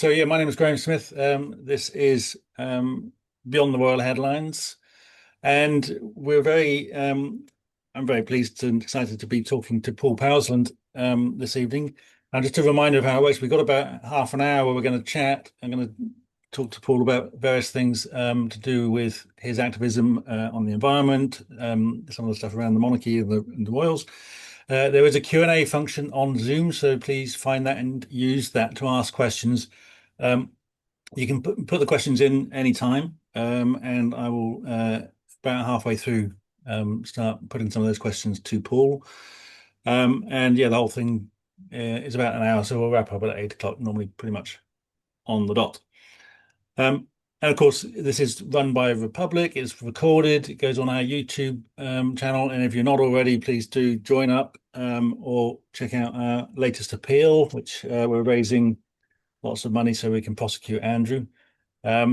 So yeah, my name is Graham Smith. This is Beyond the Royal Headlines, and I'm very pleased and excited to be talking to Paul Powlesland this evening. And just a reminder of how it works, we've got about half an hour where we're going to chat. I'm going to talk to Paul about various things to do with his activism on the environment, some of the stuff around the monarchy and the royals. There is a Q&A function on Zoom, so please find that and use that to ask questions. Um, you can put the questions in anytime, and I will, about halfway through, start putting some of those questions to Paul. And yeah, the whole thing is about an hour, so we'll wrap up at 8 o'clock, normally pretty much on the dot. And of course, this is run by Republic. It's recorded. It goes on our YouTube channel. And if you're not already, please do join up or check out our latest appeal, which we're raising lots of money so we can prosecute Andrew. Or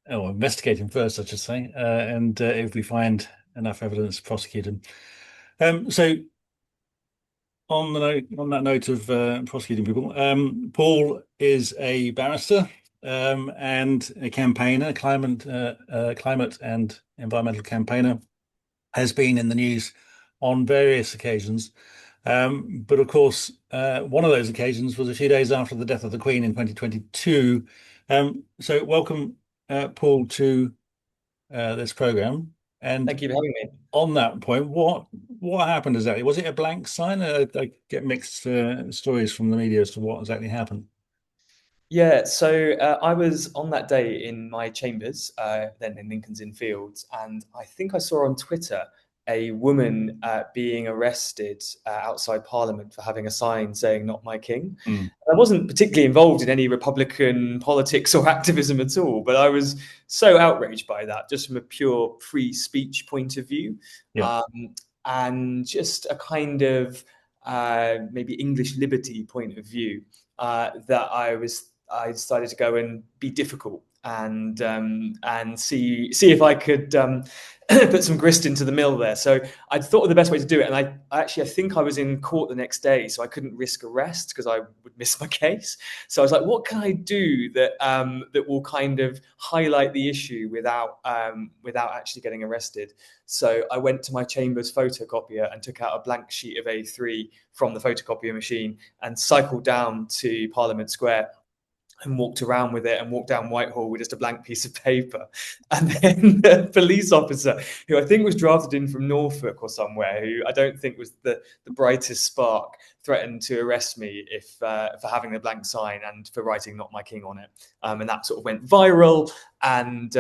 investigate him first, I should say. And if we find enough evidence, prosecute him. So on that note of prosecuting people, Paul is a barrister and a campaigner, climate and environmental campaigner, has been in the news on various occasions. But of course, one of those occasions was a few days after the death of the Queen in 2022. So welcome, Paul, to this program. And Thank you for having me. on that point, what happened exactly? Was it a blank sign? I get mixed stories from the media as to what exactly happened. Yeah, so I was on that day in my chambers, then in Lincoln's Inn Fields, and I think I saw on Twitter a woman being arrested outside Parliament for having a sign saying "Not my king." Mm. I wasn't particularly involved in any Republican politics or activism at all, but I was so outraged by that, just from a pure free speech point of view, Yeah. um, and just a kind of maybe English liberty point of view that I decided to go and be difficult and see if I could put some grist into the mill there. So I thought of the best way to do it, and I think I was in court the next day, so I couldn't risk arrest because I would miss my case. So I was like, what can I do that will kind of highlight the issue without actually getting arrested? So I went to my chamber's photocopier and took out a blank sheet of A3 from the photocopier machine and cycled down to Parliament Square and walked around with it and walked down Whitehall with just a blank piece of paper. And then the police officer, who I think was drafted in from Norfolk or somewhere, who I don't think was the brightest spark, threatened to arrest me if for having the blank sign and for writing "Not My King" on it. And that sort of went viral. And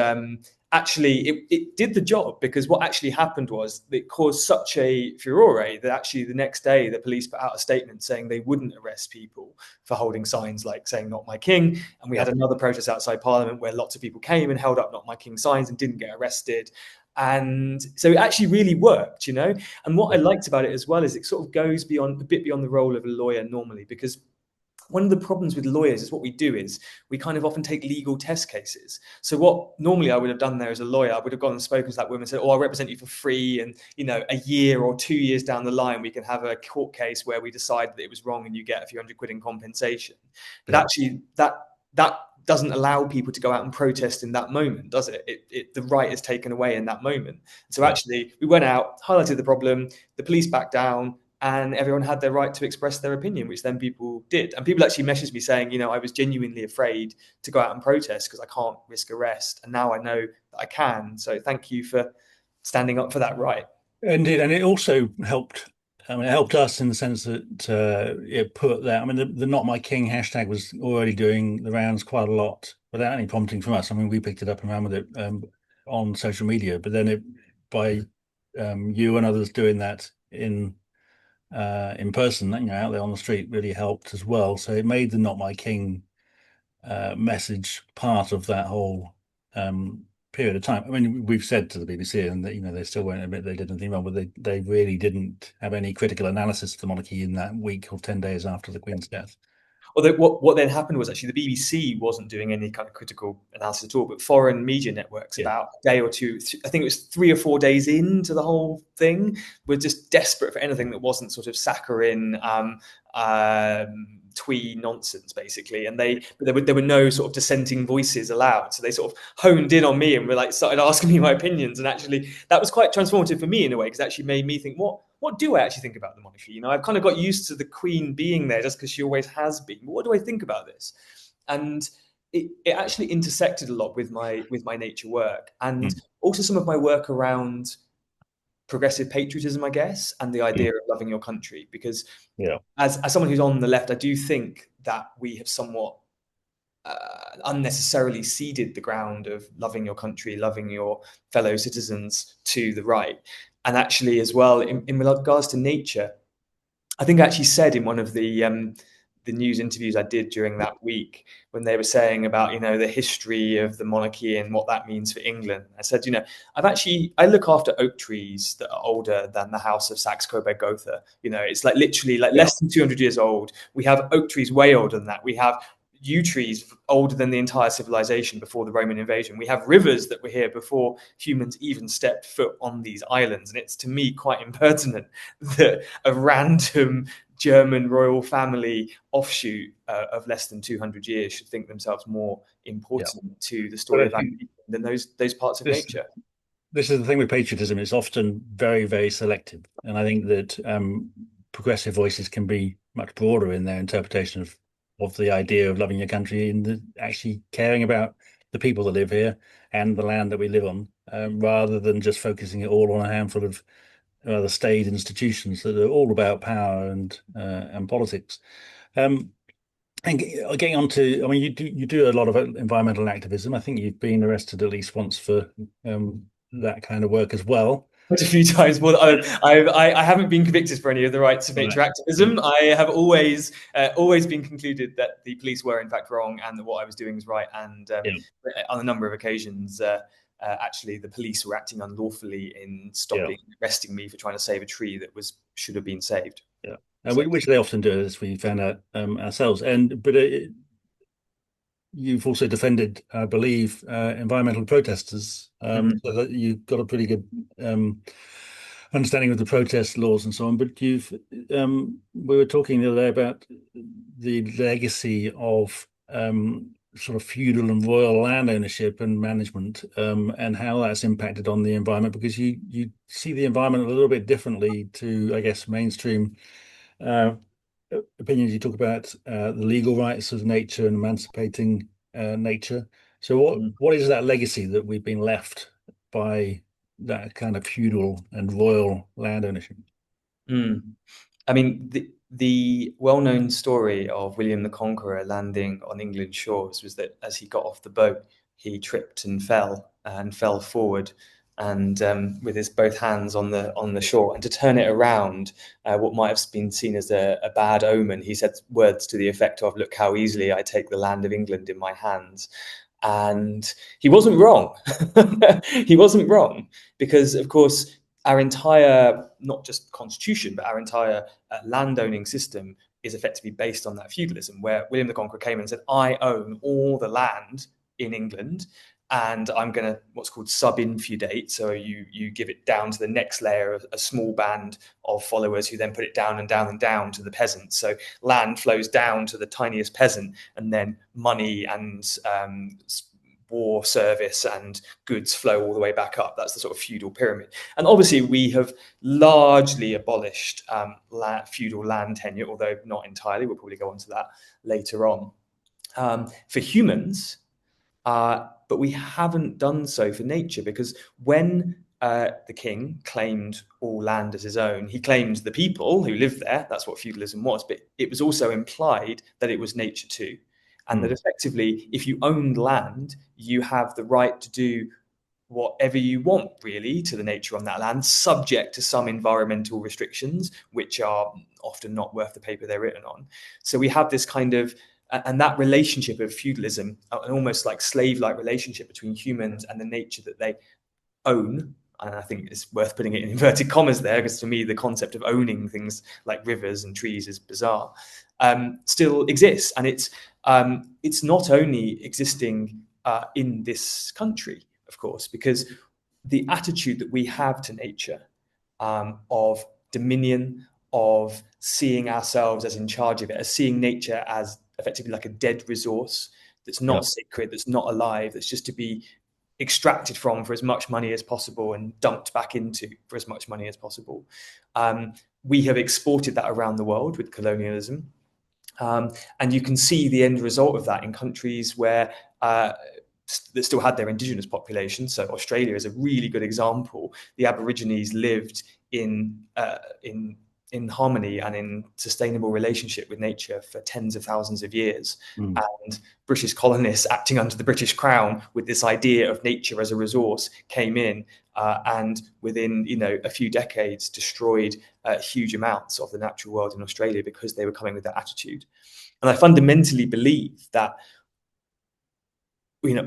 actually, it did the job, because what actually happened was it caused such a furore that actually the next day the police put out a statement saying they wouldn't arrest people for holding signs like saying "Not My King." And we had another protest outside Parliament where lots of people came and held up "Not My King" signs and didn't get arrested. And so it actually really worked, you know. And what I liked about it as well is it sort of goes beyond a bit beyond the role of a lawyer normally, because one of the problems with lawyers is what we do is we kind of often take legal test cases. So what normally I would have done there as a lawyer, I would have gone and spoken to that woman and said, "Oh, I'll represent you for free. And, a year or 2 years down the line, we can have a court case where we decide that it was wrong and you get a few £100 in compensation." But Yeah. actually that doesn't allow people to go out and protest in that moment, does it? The right is taken away in that moment. So Yeah. actually we went out, highlighted the problem, the police backed down, and everyone had their right to express their opinion, which then people did. And people actually messaged me saying, I was genuinely afraid to go out and protest because I can't risk arrest. And now I know that I can. So thank you for standing up for that right. Indeed, and it also helped. I mean, it helped us in the sense that it put that. I mean, the "Not My King" hashtag was already doing the rounds quite a lot without any prompting from us. I mean, we picked it up and ran with it on social media, but then by you and others doing that in person, out there on the street, really helped as well. So it made the "Not My King" message part of that whole period of time. I mean, we've said to the BBC, and that they still won't admit they did anything wrong, but they really didn't have any critical analysis of the monarchy in that week or 10 days after the Queen's death. Although what then happened was actually the BBC wasn't doing any kind of critical analysis at all, but foreign media networks, Yeah. about a day or two, I think it was 3 or 4 days into the whole thing, were just desperate for anything that wasn't sort of saccharine, twee nonsense, basically. And there were no sort of dissenting voices allowed. So they sort of honed in on me and were like, started asking me my opinions. And actually, that was quite transformative for me in a way, because it actually made me think, what do I actually think about the monarchy? You know, I've kind of got used to the Queen being there just because she always has been. But what do I think about this? And it actually intersected a lot with my nature work, and Mm. also some of my work around progressive patriotism, I guess, and the Mm. idea of loving your country. Because Yeah. as someone who's on the left, I do think that we have somewhat unnecessarily ceded the ground of loving your country, loving your fellow citizens to the right. And actually, as well, in regards to nature, I think I actually said in one of the news interviews I did during that week, when they were saying about, you know, the history of the monarchy and what that means for England. I said, you know, I look after oak trees that are older than the House of Saxe-Coburg-Gotha. You know, it's like literally like Yeah. less than 200 years old. We have oak trees way older than that. We have yew trees older than the entire civilization before the Roman invasion. We have rivers that were here before humans even stepped foot on these islands. And it's, to me, quite impertinent that a random German royal family offshoot of less than 200 years should think themselves more Yeah. important to the But story I of think than those parts of this nature. this is the thing with patriotism. It's often very, very selective, and I think that progressive voices can be much broader in their interpretation of the idea of loving your country and actually caring about the people that live here and the land that we live on, rather than just focusing it all on a handful of the state institutions that are all about power and politics. Um, and getting on to, I mean, you do a lot of environmental activism. I think you've been arrested at least once for that kind of work as well. Quite a few times more. I haven't been convicted for any of the rights of Right. nature activism. I have always been concluded that the police were in fact wrong and that what I was doing was right. And Yeah. on a number of occasions, actually, the police were acting unlawfully in Yeah. arresting me for trying to save a tree that should have been saved. Yeah. So, Which they often do, as we found out ourselves. But you've also defended, I believe, environmental protesters, mhm. so that you've got a pretty good understanding of the protest laws and so on. But we were talking the other day about the legacy of sort of feudal and royal land ownership and management, and how that's impacted on the environment, because you see the environment a little bit differently to, I guess, mainstream uh, opinions. You talk about the legal rights of nature and emancipating nature. So what is that legacy that we've been left by that kind of feudal and royal land ownership? Mm. I mean, the well-known story of William the Conqueror landing on England's shores was that as he got off the boat, he tripped and fell forward, and with his both hands on the shore. And to turn it around, what might have been seen as a bad omen, he said words to the effect of, "Look how easily I take the land of England in my hands." And he wasn't wrong. He wasn't wrong, because, of course, our entire, not just constitution, but our entire landowning system is effectively based on that feudalism, where William the Conqueror came and said, "I own all the land in England, and I'm going to what's called sub-infeudate." So you give it down to the next layer, a small band of followers who then put it down and down and down to the peasants. So land flows down to the tiniest peasant, and then money and war service and goods flow all the way back up. That's the sort of feudal pyramid. And obviously, we have largely abolished feudal land tenure, although not entirely. We'll probably go on to that later on. For humans, but we haven't done so for nature, because when the king claimed all land as his own, he claimed the people who lived there. That's what feudalism was. But it was also implied that it was nature too. And that Mm. effectively, if you owned land, you have the right to do whatever you want, really, to the nature on that land, subject to some environmental restrictions, which are often not worth the paper they're written on. So we have this kind of, and that relationship of feudalism, an almost like slave-like relationship between humans and the nature that they own. And I think it's worth putting it in inverted commas there, because to me, the concept of owning things like rivers and trees is bizarre, still exists. And it's not only existing in this country, of course, because the attitude that we have to nature, of dominion, of seeing ourselves as in charge of it, as seeing nature as effectively like a dead resource that's not sacred, that's not alive, that's just to be extracted from for as much money as possible and dumped back into for as much money as possible. We have exported that around the world with colonialism. And you can see the end result of that in countries where that still had their indigenous population. So Australia is a really good example. The Aborigines lived in harmony and in sustainable relationship with nature for tens of thousands of years. And British colonists acting under the British Crown with this idea of nature as a resource came in and within a few decades destroyed huge amounts of the natural world in Australia because they were coming with that attitude. And I fundamentally believe that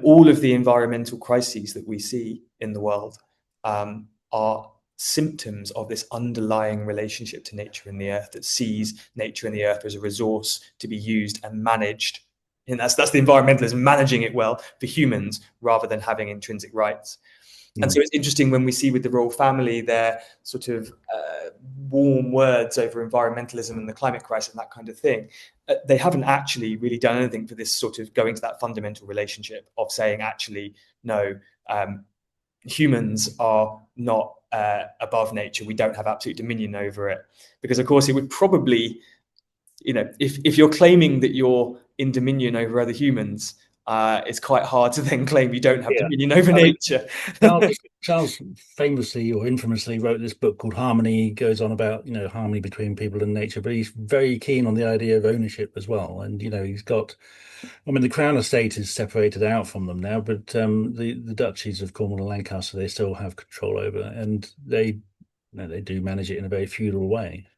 all of the environmental crises that we see in the world are symptoms of this underlying relationship to nature and the earth that sees nature and the earth as a resource to be used and managed. And that's the environmentalism, managing it well for humans rather than having intrinsic rights. And so it's interesting when we see with the royal family their sort of warm words over environmentalism and the climate crisis and that kind of thing. They haven't actually really done anything for this sort of going to that fundamental relationship of saying, actually, no, humans are not above nature. We don't have absolute dominion over it. Because, of course, it would probably, if you're claiming that you're in dominion over other humans, it's quite hard to then claim you don't have dominion over nature. Charles famously or infamously wrote this book called Harmony. He goes on about, harmony between people and nature, but he's very keen on the idea of ownership as well. And, he's got, the Crown Estate is separated out from them now, but the duchies of Cornwall and Lancaster, they still have control over, and they do manage it in a very feudal way.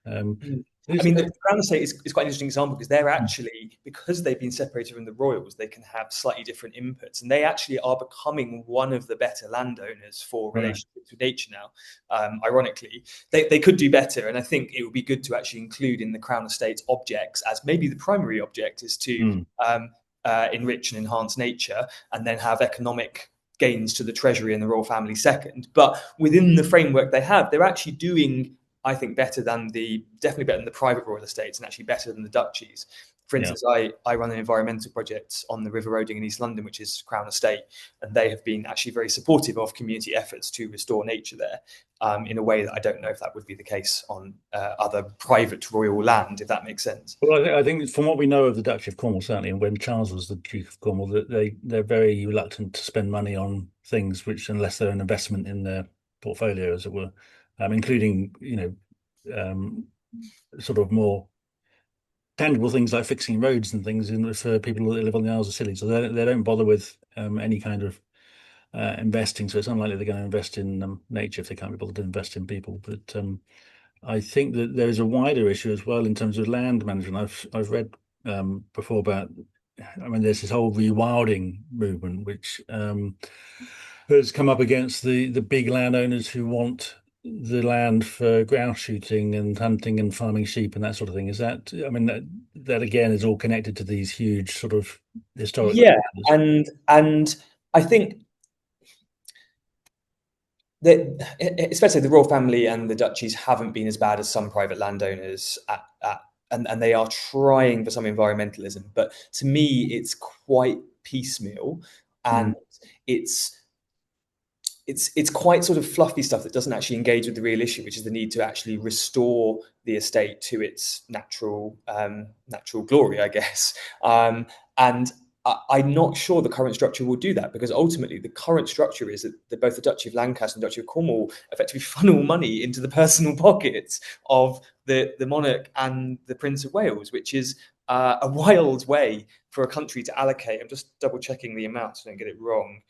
The Crown Estate is quite an interesting example because they're actually, because they've been separated from the royals, they can have slightly different inputs, and they actually are becoming one of the better landowners for relationships with nature now. Ironically, they could do better, and I think it would be good to actually include in the Crown Estate's objects as maybe the primary object is to enrich and enhance nature, and then have economic gains to the treasury and the royal family second. But within the framework they have, they're actually doing, I think, definitely better than the private royal estates, and actually better than the duchies. For instance, I run an environmental project on the River Roding in East London, which is Crown Estate, and they have been actually very supportive of community efforts to restore nature there in a way that I don't know if that would be the case on other private royal land, if that makes sense. Well, I think from what we know of the Duchy of Cornwall, certainly, and when Charles was the Duke of Cornwall, that they're very reluctant to spend money on things which, unless they're an investment in their portfolio, as it were, including, sort of more tangible things like fixing roads and things for people that live on the Isles of Scilly. So they don't bother with any kind of investing. So it's unlikely they're going to invest in nature if they can't be bothered to invest in people. But I think that there is a wider issue as well in terms of land management. I've read before about, there's this whole rewilding movement which has come up against the big landowners who want the land for grouse shooting and hunting and farming sheep and that sort of thing. Is that, that again is all connected to these huge sort of historic. Yeah, and I think especially the royal family and the duchies haven't been as bad as some private landowners and they are trying for some environmentalism, but to me it's quite piecemeal, and it's quite sort of fluffy stuff that doesn't actually engage with the real issue, which is the need to actually restore the estate to its natural glory, I guess. And I'm not sure the current structure will do that, because ultimately the current structure is that both the Duchy of Lancaster and Duchy of Cornwall effectively funnel money into the personal pockets of the monarch and the Prince of Wales, which is a wild way for a country to allocate. I'm just double checking the amount so I don't get it wrong.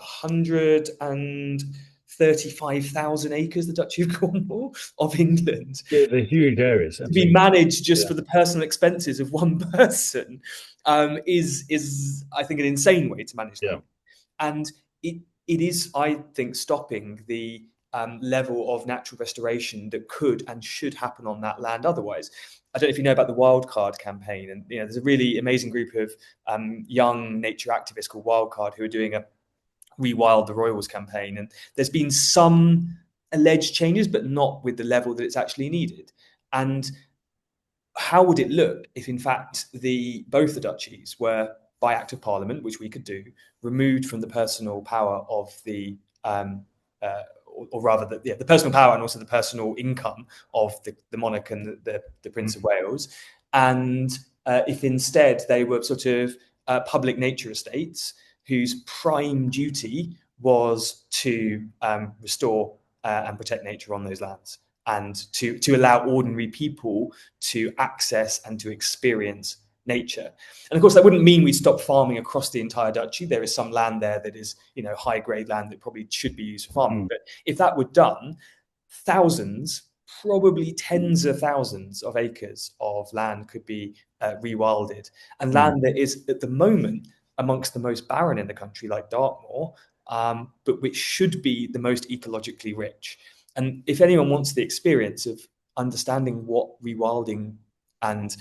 135,000 acres, the Duchy of Cornwall of England. Yeah, they're huge areas. To be managed just for the personal expenses of one person is I think an insane way to manage them. And it is, I think, stopping the level of natural restoration that could and should happen on that land otherwise. I don't know if you know about the Wildcard campaign, and there's a really amazing group of young nature activists called Wildcard who are doing a Rewild the Royals campaign, and there's been some alleged changes, but not with the level that it's actually needed. And how would it look if, in fact, both the duchies were, by Act of Parliament, which we could do, removed from the personal power of the or rather, the personal power and also the personal income of the monarch and the Prince of Wales, and if instead they were sort of public nature estates whose prime duty was to restore and protect nature on those lands, and to allow ordinary people to access and to experience nature. And of course, that wouldn't mean we stop farming across the entire duchy. There is some land there that is, high grade land that probably should be used for farming. But if that were done, thousands, probably tens of thousands of acres of land could be rewilded, and land that is at the moment amongst the most barren in the country, like Dartmoor, but which should be the most ecologically rich. And if anyone wants the experience of understanding what rewilding and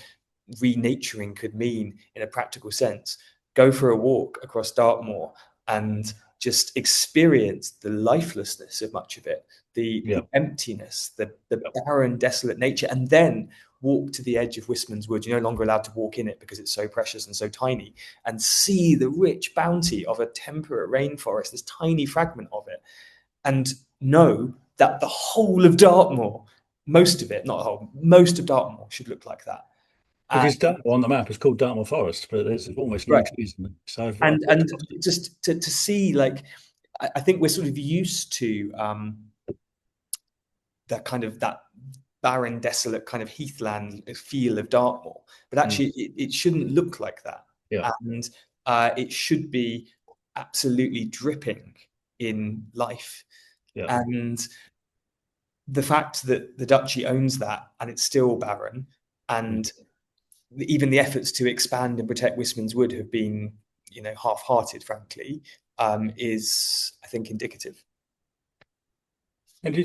renaturing could mean in a practical sense, go for a walk across Dartmoor and just experience the lifelessness of much of it, the emptiness, the barren, desolate nature, and then walk to the edge of Wistman's Wood. You're no longer allowed to walk in it because it's so precious and so tiny, and see the rich bounty of a temperate rainforest, this tiny fragment of it, and know that the whole of Dartmoor, most of it, not the whole, most of Dartmoor should look like that. Because Dartmoor on the map is called Dartmoor Forest, but there's almost no trees in it. So and just to see, like, I think we're sort of used to that barren, desolate kind of heathland feel of Dartmoor, but actually it shouldn't look like that. And it should be absolutely dripping in life. And the fact that the duchy owns that and it's still barren, and even the efforts to expand and protect Wistman's Wood have been, half-hearted, frankly, is, I think, indicative. And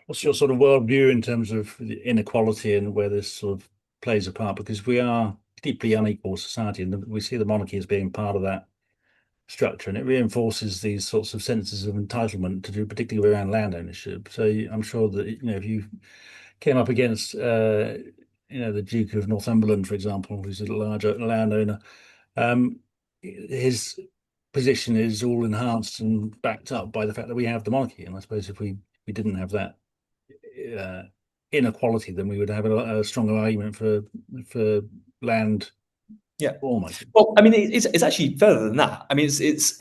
what's your sort of worldview in terms of the inequality and where this sort of plays a part? Because we are a deeply unequal society, and we see the monarchy as being part of that structure, and it reinforces these sorts of senses of entitlement to do, particularly around land ownership. So I'm sure that if you came up against the Duke of Northumberland, for example, who's a larger landowner, his position is all enhanced and backed up by the fact that we have the monarchy. And I suppose if we didn't have that inequality, then we would have a stronger argument for land. Almost. Well, I mean, it's actually further than that. I mean, it's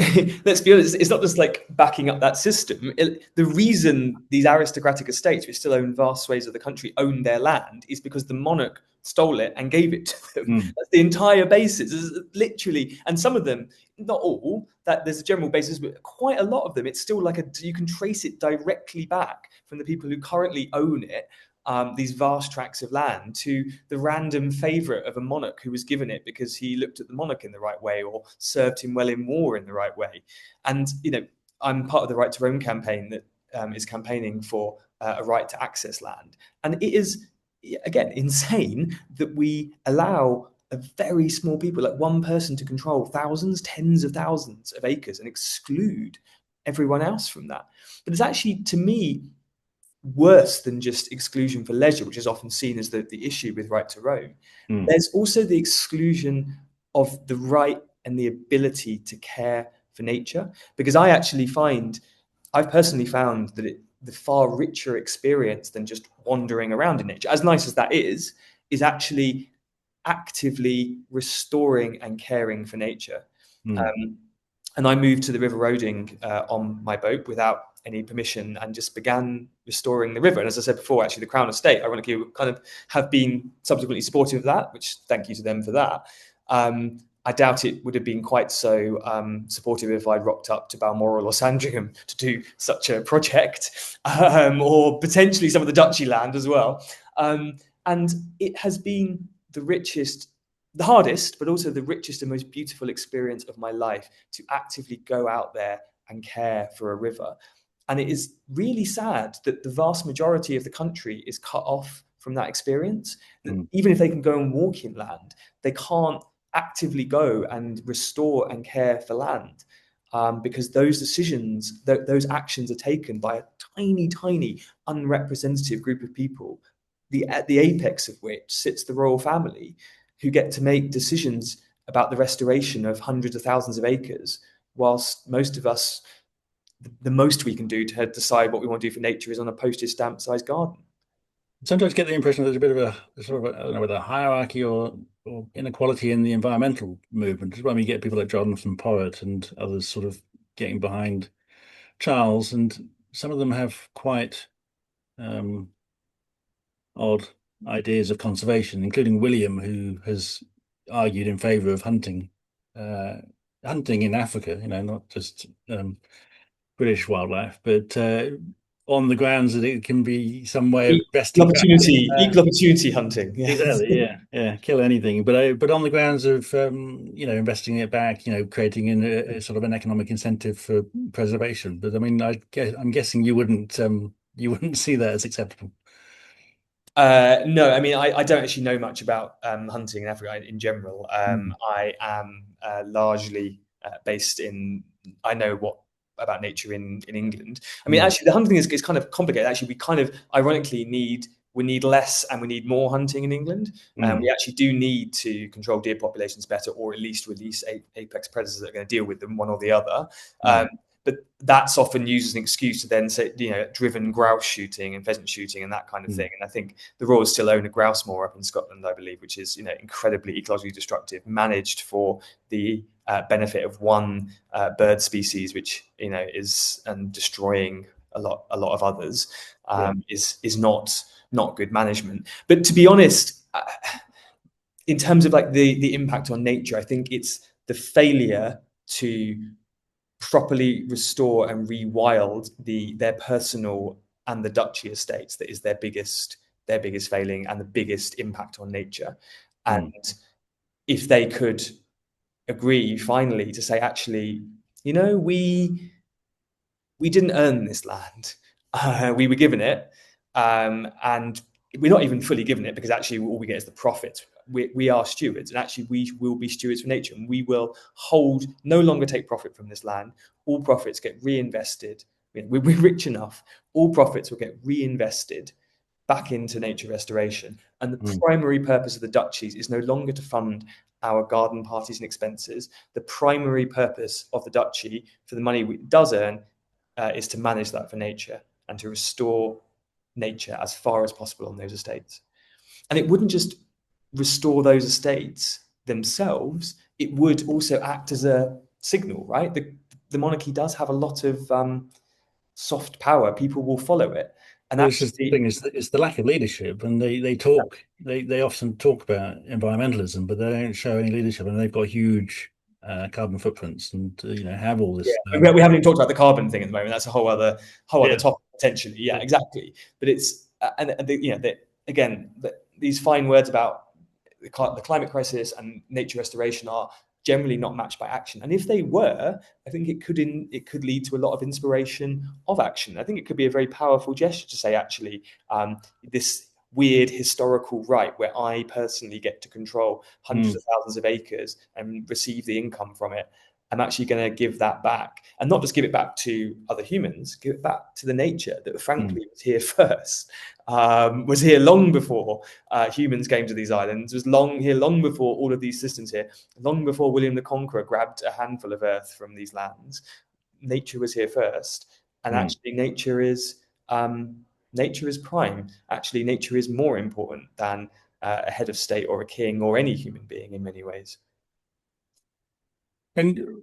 let's be honest, it's not just like backing up that system. The reason these aristocratic estates, which still own vast swathes of the country, own their land is because the monarch stole it and gave it to them. That's the entire basis. Literally, and some of them, not all, that there's a general basis, but quite a lot of them, it's still like you can trace it directly back from the people who currently own it. These vast tracts of land to the random favourite of a monarch who was given it because he looked at the monarch in the right way or served him well in war in the right way. And, I'm part of the Right to Roam campaign that is campaigning for a right to access land. And it is, again, insane that we allow a very small people, like one person, to control thousands, tens of thousands of acres and exclude everyone else from that. But it's actually, to me, worse than just exclusion for leisure, which is often seen as the issue with Right to Roam. There's also the exclusion of the right and the ability to care for nature, because I've personally found that the far richer experience than just wandering around in nature, as nice as that is actually actively restoring and caring for nature. And I moved to the River Roding on my boat without any permission and just began restoring the river. And as I said before, actually, the Crown Estate, ironically, kind of have been subsequently supportive of that, which thank you to them for that. I doubt it would have been quite so supportive if I'd rocked up to Balmoral or Sandringham to do such a project, or potentially some of the duchy land as well. And it has been the richest, the hardest, but also the richest and most beautiful experience of my life to actively go out there and care for a river. And it is really sad that the vast majority of the country is cut off from that experience. Even if they can go and walk in land, they can't actively go and restore and care for land. because those decisions, those actions are taken by a tiny, tiny, unrepresentative group of people, at the apex of which sits the royal family, who get to make decisions about the restoration of hundreds of thousands of acres, whilst most of us, the most we can do to decide what we want to do for nature is on a postage stamp sized garden. Sometimes get the impression there's a bit of a sort of I don't know whether hierarchy or inequality in the environmental movement. This is when we get people like Jonathan Porritt and others sort of getting behind Charles, and some of them have quite um, odd ideas of conservation, including William, who has argued in favour of uh, hunting in Africa. Not just British wildlife, but on the grounds that it can be some way of investing back. Equal opportunity hunting. Yes. Exactly, yeah, yeah, kill anything, but on the grounds of investing it back, creating a sort of an economic incentive for preservation. But I mean, I'm guessing you wouldn't see that as acceptable. No, I mean, I don't actually know much about hunting in Africa in general. Mm, I am largely based in, I know what about nature in England. I mean, mm, actually, the hunting is kind of complicated. Actually, we kind of ironically we need less and we need more hunting in England. mm, We actually do need to control deer populations better, or at least release apex predators that are going to deal with them, one or the other. mm, But that's often used as an excuse to then say, driven grouse shooting and pheasant shooting and that kind of mm, thing. And I think the Royals still own a grouse moor up in Scotland, I believe, which is, incredibly ecologically destructive, managed for the benefit of one bird species, which, is destroying a lot of others, yeah. is not good management. But to be honest, in terms of like the impact on nature, I think it's the failure to properly restore and rewild their personal and the duchy estates that is their biggest failing and the biggest impact on nature. Mm, And if they could agree finally to say, actually, we didn't earn this land. We were given it, and we're not even fully given it, because actually all we get is the profit. We are stewards, and actually we will be stewards for nature, and we will no longer take profit from this land. All profits get reinvested. We're rich enough. All profits will get reinvested back into nature restoration. And the mm, primary purpose of the duchies is no longer to fund our garden parties and expenses. The primary purpose of the duchy, for the money it does earn, is to manage that for nature and to restore nature as far as possible on those estates. And it wouldn't just restore those estates themselves, it would also act as a signal, right? The monarchy does have a lot of soft power. People will follow it. And Well, it's just the actually, thing is it's the lack of leadership, and they often talk about environmentalism, but they don't show any leadership, and they've got huge carbon footprints, and have all yeah, this. we haven't even talked about the carbon thing at the moment. That's a whole other Yeah, topic potentially. Yeah, yeah. exactly. But it's again, these fine words about the climate crisis and nature restoration are generally not matched by action. And if they were, I think it could lead to a lot of inspiration of action. I think it could be a very powerful gesture to say, actually, this weird historical right where I personally get to control hundreds Mm, of thousands of acres and receive the income from it. I'm actually going to give that back, and not just give it back to other humans, give it back to the nature that mm, frankly was here first, was here long before humans came to these islands, was long before all of these systems here, long before William the Conqueror grabbed a handful of earth from these lands. Nature was here first, and mm. actually nature is prime. Actually, nature is more important than a head of state or a king or any human being in many ways. And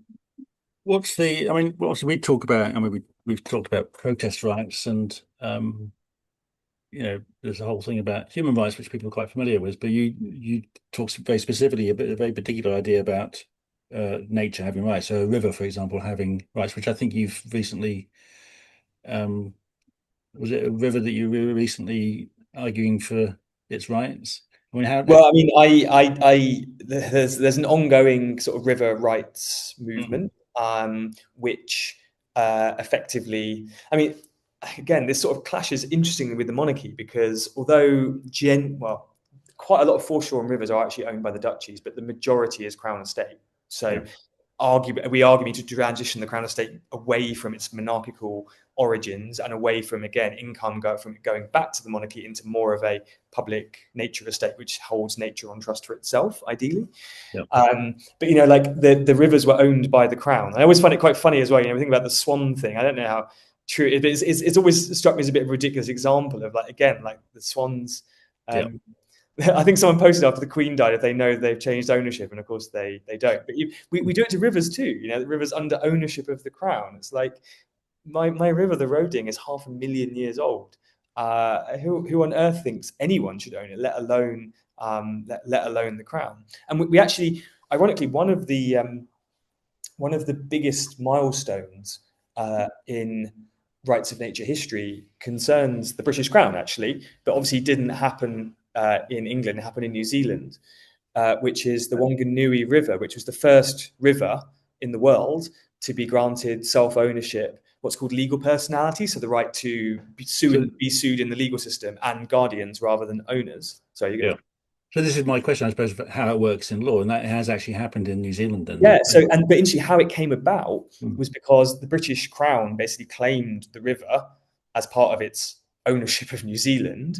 what's the? I mean, obviously we talk about. I mean, we've talked about protest rights, and there's a whole thing about human rights, which people are quite familiar with. But you talk very specifically about a very particular idea about nature having rights. So a river, for example, having rights, which I think you've recently um, was it a river that you were recently arguing for its rights? I mean, how? Well, I mean, there's an ongoing sort of river rights Mm, movement, which effectively, I mean, again, this sort of clashes interestingly with the monarchy, because although quite a lot of foreshore and rivers are actually owned by the duchies, but the majority is crown estate. So yeah. argue me to transition the Crown Estate away from its monarchical origins and away from, again, income going back to the monarchy into more of a public nature estate, which holds nature on trust for itself, ideally. Yep. But like the rivers were owned by the Crown. I always find it quite funny as well. We think about the swan thing. I don't know how true it is. It's always struck me as a bit of a ridiculous example of, like, again, like the swans. I think someone posted after the Queen died if they know they've changed ownership, and of course they don't. But we do it to rivers too. The rivers under ownership of the Crown. It's like my river, the Roding, is 500,000 years old. Who on earth thinks anyone should own it, let alone the Crown? And we actually, ironically, one of the biggest milestones in rights of nature history concerns the British Crown, actually, but obviously didn't happen in England. It happened in New Zealand, which is the Wanganui River, which was the first river in the world to be granted self-ownership, what's called legal personality, so the right to be sued in the legal system, and guardians rather than owners. So you go. So this is my question, I suppose, for how it works in law, and that has actually happened in New Zealand. Then, yeah. So, but interestingly, how it came about was because the British Crown basically claimed the river as part of its ownership of New Zealand.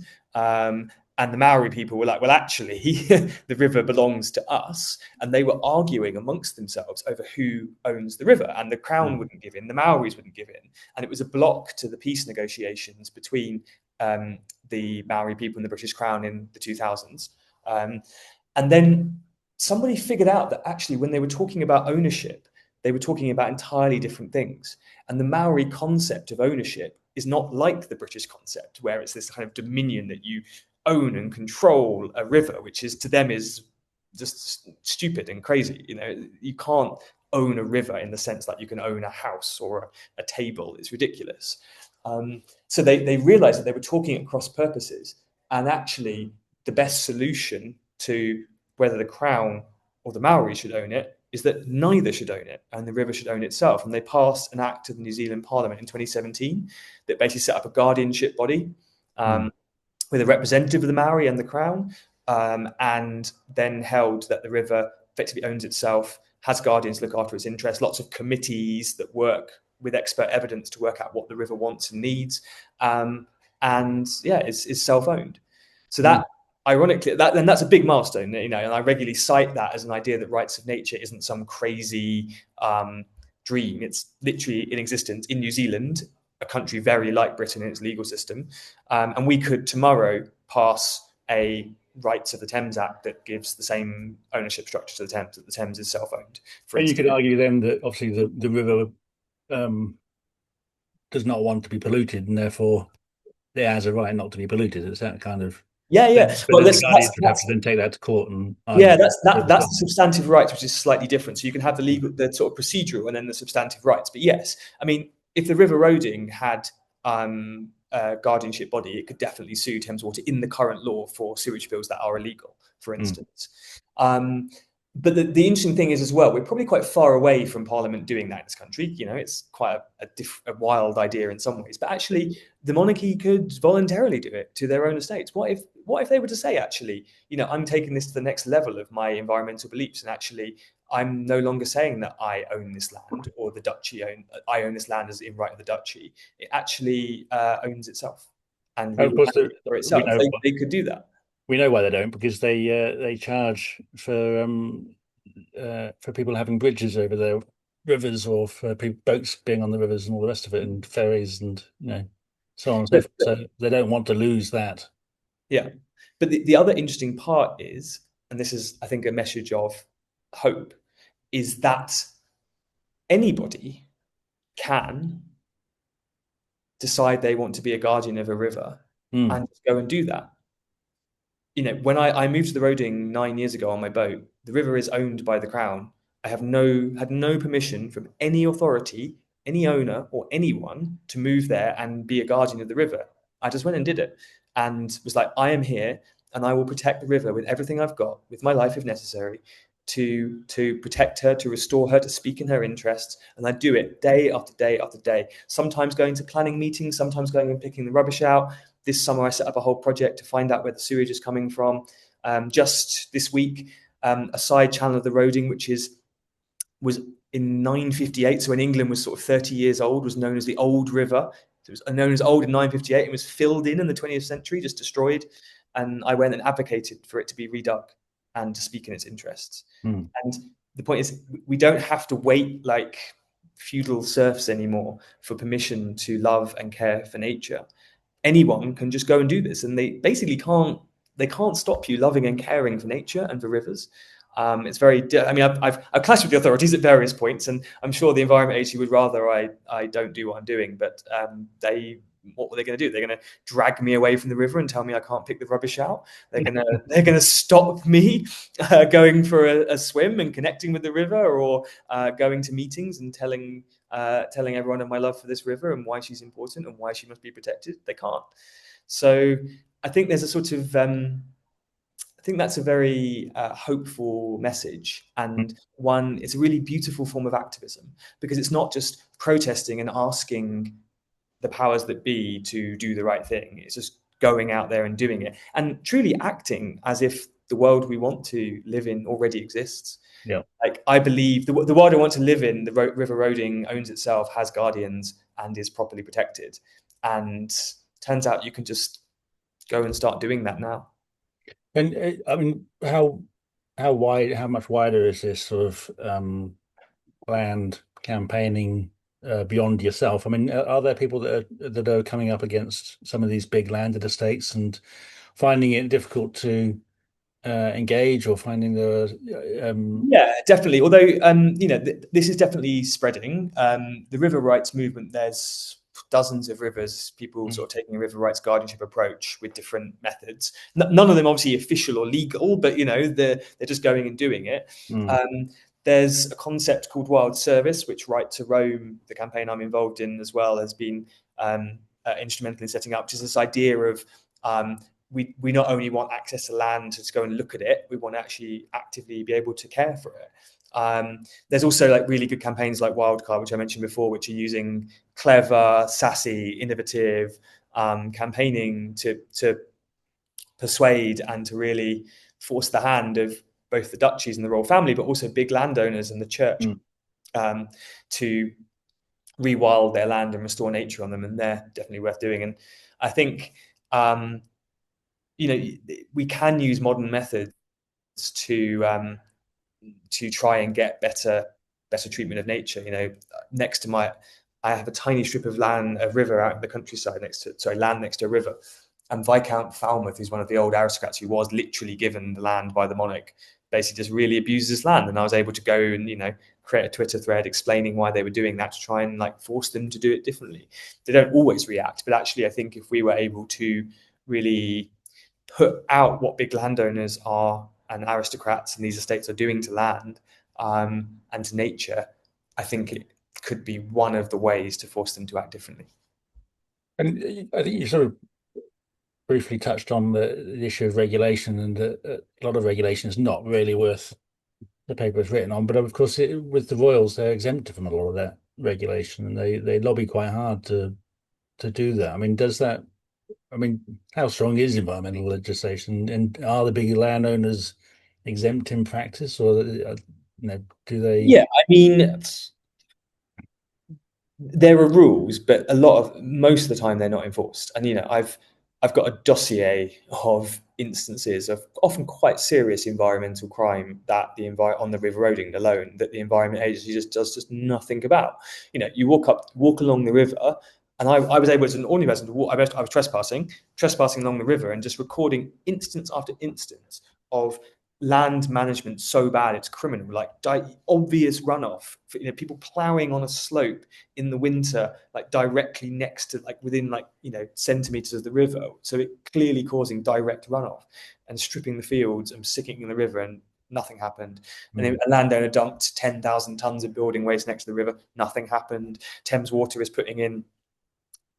And the Maori people were like, well, actually, the river belongs to us. And they were arguing amongst themselves over who owns the river. And the Crown wouldn't give in, the Maoris wouldn't give in. And it was a block to the peace negotiations between the Maori people and the British Crown in the 2000s. And then somebody figured out that actually when they were talking about ownership, they were talking about entirely different things. And the Maori concept of ownership is not like the British concept, where it's this kind of dominion that you own and control a river, which is to them is just stupid and crazy. You can't own a river in the sense that you can own a house or a table. It's ridiculous. So they realized that they were talking at cross purposes, and actually the best solution to whether the Crown or the Maori should own it is that neither should own it, and the river should own itself. And they passed an act of the New Zealand Parliament in 2017 that basically set up a guardianship body with a representative of the Maori and the Crown, and then held that the river effectively owns itself, has guardians look after its interests, lots of committees that work with expert evidence to work out what the river wants and needs, and is self-owned. So that, ironically, that's a big milestone, and I regularly cite that as an idea that rights of nature isn't some crazy dream. It's literally in existence in New Zealand, a country very like Britain in its legal system, and we could tomorrow pass a Rights of the Thames Act that gives the same ownership structure to the Thames, that the Thames is self-owned. And you could argue then that obviously the river does not want to be polluted, and therefore it has a right not to be polluted. It's that kind of But well, the guardians would have to then take that to court and that's the substantive rights, which is slightly different. So you can have the sort of procedural and then the substantive rights. But yes, I mean, if the River Roding had a guardianship body, it could definitely sue Thames Water in the current law for sewage spills that are illegal, for instance. But the interesting thing is as well, we're probably quite far away from Parliament doing that in this country. It's quite a wild idea in some ways. But actually, the monarchy could voluntarily do it to their own estates. What if they were to say, actually, I'm taking this to the next level of my environmental beliefs, and actually, I'm no longer saying that I own this land or the duchy I own this land as in right of the duchy. It actually owns itself, and of course for itself. They could do that. We know why they don't, because they charge for people having bridges over their rivers, or for boats being on the rivers and all the rest of it, and ferries and so on and so forth. So they don't want to lose that. Yeah, but the other interesting part is, and this is, I think, a message of hope, is that anybody can decide they want to be a guardian of a river and go and do that. When I moved to the Roding 9 years ago on my boat, the river is owned by the Crown. I had no permission from any authority, any owner or anyone to move there and be a guardian of the river. I just went and did it and was like, I am here and I will protect the river with everything I've got, with my life if necessary, to protect her, to restore her, to speak in her interests. And I do it day after day after day, sometimes going to planning meetings, sometimes going and picking the rubbish out. This summer, I set up a whole project to find out where the sewage is coming from. Just this week, a side channel of the Roding, which was in 958. So when England was sort of 30 years old, was known as the Old River. So it was known as old in 958 and was filled in the 20th century, just destroyed. And I went and advocated for it to be redug and to speak in its interests. Mm. And the point is, we don't have to wait like feudal serfs anymore for permission to love and care for nature. Anyone can just go and do this, and they basically can't stop you loving and caring for nature and for rivers. It's very. I mean, I've clashed with the authorities at various points, and I'm sure the Environment Agency would rather I don't do what I'm doing. But what were they going to do? They're going to drag me away from the river and tell me I can't pick the rubbish out. They're going to stop me going for a swim and connecting with the river, or going to meetings and telling everyone of my love for this river and why she's important and why she must be protected. They can't. So I think there's a sort of I think that's a very hopeful message, and one. It's a really beautiful form of activism, because it's not just protesting and asking the powers that be to do the right thing. It's just going out there and doing it, and truly acting as if the world we want to live in already exists. Yeah. Like, I believe the world I want to live in, the river roading owns itself, has guardians, and is properly protected. And turns out you can just go and start doing that now. And I mean, how much wider is this sort of planned campaigning beyond yourself? I mean, are there people that are coming up against some of these big landed estates and finding it difficult to engage, or finding Yeah, definitely. Although, this is definitely spreading. The river rights movement, there's dozens of rivers, people sort of taking a river rights guardianship approach with different methods. None of them obviously official or legal, but they're just going and doing it. Mm. There's a concept called wild service, which Right to Roam, the campaign I'm involved in as well, has been instrumental in setting up. Just this idea of we not only want access to land to go and look at it, we want to actually actively be able to care for it. There's also like really good campaigns like Wildcard, which I mentioned before, which are using clever, sassy, innovative campaigning to persuade and to really force the hand of both the duchies and the royal family, but also big landowners and the church to rewild their land and restore nature on them. And they're definitely worth doing. And I think we can use modern methods to try and get better treatment of nature. Next to I have a tiny strip of land, a river out in the countryside land next to a river. And Viscount Falmouth, who's one of the old aristocrats who was literally given the land by the monarch, basically just really abuses his land. And I was able to go and, create a Twitter thread explaining why they were doing that, to try and force them to do it differently. They don't always react, but actually I think if we were able to really put out what big landowners are and aristocrats and these estates are doing to land and to nature, I think it could be one of the ways to force them to act differently. And I think you sort of briefly touched on the issue of regulation, and a lot of regulation is not really worth the paper it's written on. But of course, with the royals, they're exempted from a lot of that regulation, and they lobby quite hard to do that. I mean, how strong is environmental legislation, and are the big landowners exempt in practice, or do they? Yeah, I mean, there are rules, but most of the time they're not enforced. And I've got a dossier of instances of often quite serious environmental crime that on the river roading alone, that the Environment Agency does nothing about. You walk along the river, and I was able, as an ordinary person, to walk. I was trespassing along the river, and just recording instance after instance of land management so bad it's criminal, like obvious runoff, people ploughing on a slope in the winter, directly next to, within centimeters of the river, so it clearly causing direct runoff, and stripping the fields and sticking in the river, and nothing happened. And then a landowner dumped 10,000 tons of building waste next to the river, nothing happened. Thames Water is putting in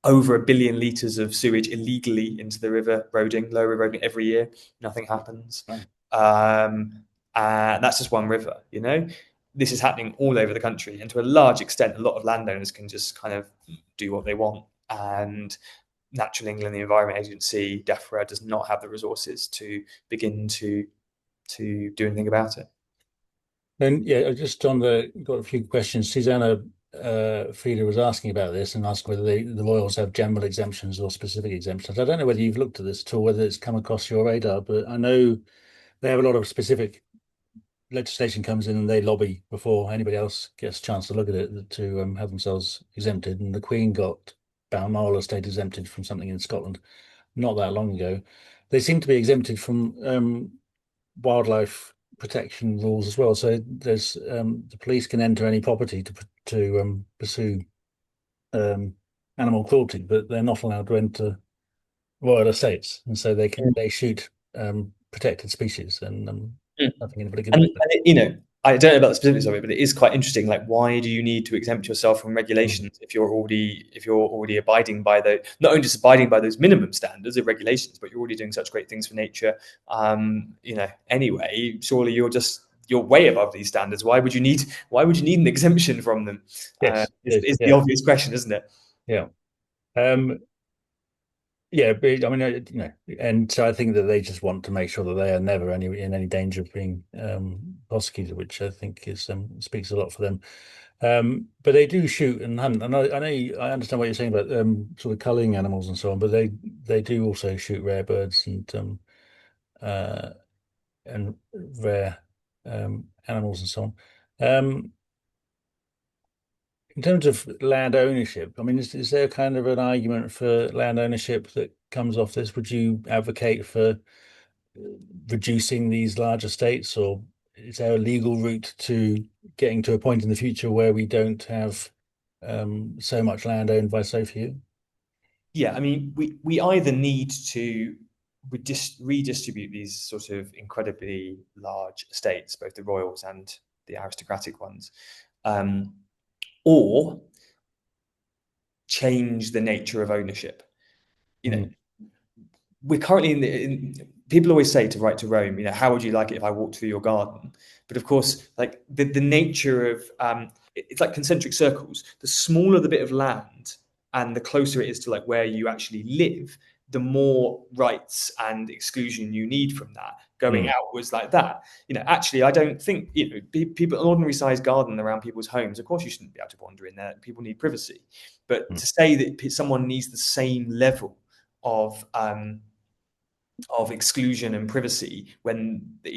over 1 billion litres of sewage illegally into the river roading, lower river roading, every year, nothing happens. And that's just one river. This is happening all over the country, and to a large extent, a lot of landowners can just kind of do what they want. And Natural England, the Environment Agency, DEFRA, does not have the resources to begin to do anything about it. And yeah, just on the got a few questions. Susanna Frieda was asking about this and asked whether the royals have general exemptions or specific exemptions. I don't know whether you've looked at this at all, whether it's come across your radar, but I know they have a lot of specific legislation comes in and they lobby before anybody else gets a chance to look at it to have themselves exempted. And the Queen got Balmoral estate exempted from something in Scotland not that long ago. They seem to be exempted from wildlife protection rules as well. So there's the police can enter any property to pursue um, animal cruelty, but they're not allowed to enter royal estates, and so they shoot protected species, and Mm. nothing anybody can do And, with it. I don't know about the specifics of it, but it is quite interesting. Like, why do you need to exempt yourself from Mm. regulations if you're already abiding by the not only just abiding by those minimum standards of regulations, but you're already doing such great things for nature. Anyway, surely you're way above these standards. Why would you need an exemption from them? Yes, Is the yeah, obvious question, isn't it? yeah. Um, Yeah, but, I mean, and so I think that they just want to make sure that they are never in any danger of being prosecuted, which I think is speaks a lot for them. But they do shoot and hunt, and I understand what you're saying about sort of culling animals and so on, but they do also shoot rare birds uh, and rare animals and so on. In terms of land ownership, I mean, is there kind of an argument for land ownership that comes off this? Would you advocate for reducing these large estates, or is there a legal route to getting to a point in the future where we don't have so much land owned by so few? Yeah, I mean, we either need to redistribute these sort of incredibly large estates, both the royals and the aristocratic ones, um, or change the nature of ownership. You know, Mm, we're currently people always say to write to Rome, how would you like it if I walked through your garden? But of course, like the nature of it's like concentric circles. The smaller the bit of land and the closer it is to like where you actually live, the more rights and exclusion you need from that. Going mm, outwards like that, actually, I don't think people an ordinary sized garden around people's homes. Of course, you shouldn't be able to wander in there. People need privacy, but mm, to say that someone needs the same level of exclusion and privacy when the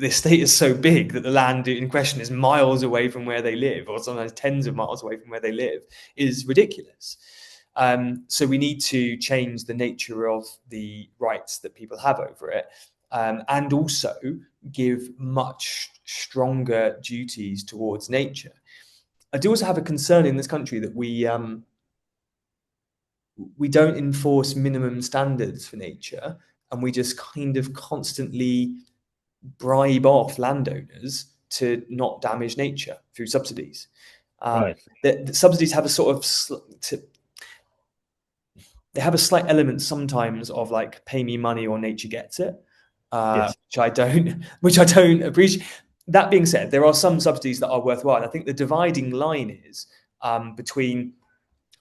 estate is so big that the land in question is miles away from where they live, or sometimes tens of miles away from where they live, is ridiculous. So we need to change the nature of the rights that people have over it, and also give much stronger duties towards nature. I do also have a concern in this country that we don't enforce minimum standards for nature, and we just kind of constantly bribe off landowners to not damage nature through subsidies. right. The subsidies have a sort of they have a slight element sometimes of like pay me money or nature gets it, Yes. which I don't appreciate. That being said, there are some subsidies that are worthwhile. I think the dividing line is between,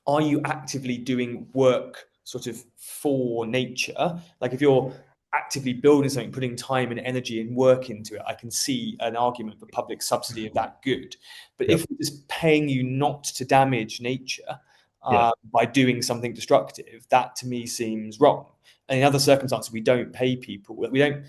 are you actively doing work sort of for nature? Like if you're actively building something, putting time and energy and work into it, I can see an argument for public subsidy of that good. But Yep. if we're just paying you not to damage nature Yeah. by doing something destructive, that to me seems wrong. And in other circumstances, we don't pay people. We don't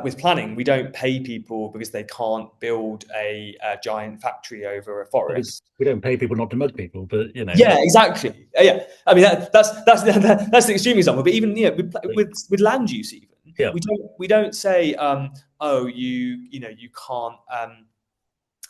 with planning, we don't pay people because they can't build a giant factory over a But forest. we don't pay people not to mug people, but Yeah, exactly. Yeah, I mean that's that's the extreme example. But even with land use, even yeah. we don't say, oh, you can't